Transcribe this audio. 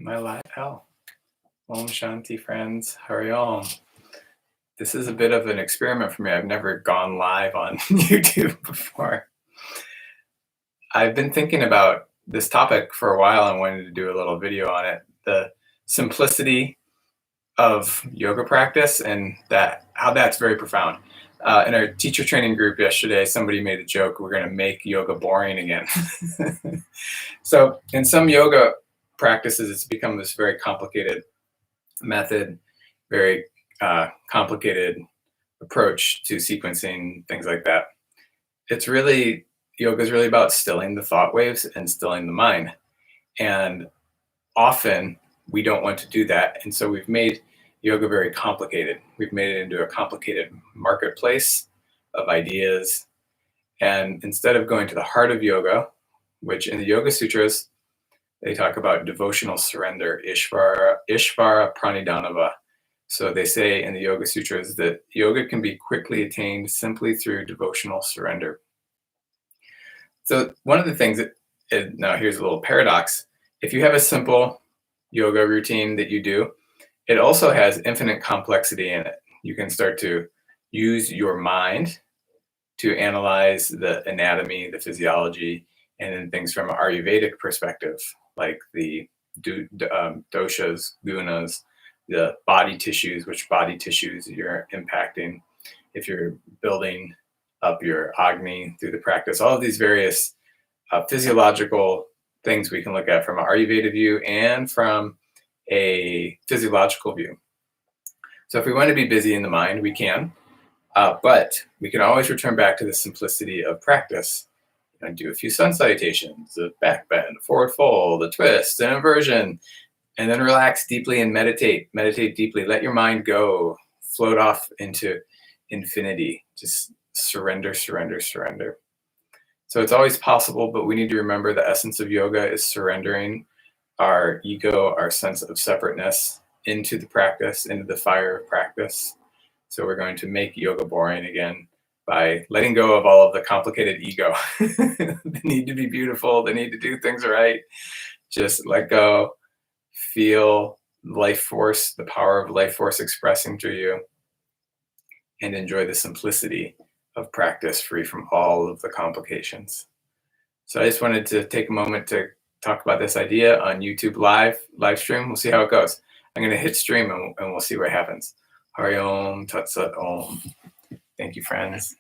Am I live? Oh, Om Shanti, friends. Hari Om. This is a bit of an experiment for me. I've never gone live on YouTube before. I've been thinking about this topic for a while and wanted to do a little video on it. The simplicity of yoga practice and how that's very profound. In our teacher training group yesterday, somebody made a joke, we're going to make yoga boring again. So in some yoga practices, it's become this very complicated method, very complicated approach to sequencing, things like that. Yoga is really about stilling the thought waves and stilling the mind. And often we don't want to do that. And so we've made yoga very complicated. We've made it into a complicated marketplace of ideas. And instead of going to the heart of yoga, which in the Yoga Sutras, they talk about devotional surrender, Ishvara Pranidhanava. So they say in the Yoga Sutras that yoga can be quickly attained simply through devotional surrender. So one of the things now here's a little paradox. If you have a simple yoga routine that you do, it also has infinite complexity in it. You can start to use your mind to analyze the anatomy, the physiology, and then things from an Ayurvedic perspective, like the doshas, gunas, the body tissues, which body tissues you're impacting, if you're building up your Agni through the practice, all of these various physiological things we can look at from an Ayurveda view and from a physiological view. So if we want to be busy in the mind, we can, but we can always return back to the simplicity of practice and do a few sun salutations, a back bend, forward fold, a twist, an inversion, and then relax deeply and meditate deeply. Let your mind go, float off into infinity. Just surrender, surrender, surrender. So it's always possible, but we need to remember the essence of yoga is surrendering our ego, our sense of separateness into the practice, into the fire of practice. So we're going to make yoga boring again by letting go of all of the complicated ego. The need to be beautiful, the need to do things right. Just let go, feel life force, the power of life force expressing through you, and enjoy the simplicity of practice free from all of the complications. So I just wanted to take a moment to talk about this idea on YouTube live stream. We'll see how it goes. I'm going to hit stream and we'll see what happens. Hari Om, Tat Sat Om. Thank you, friends.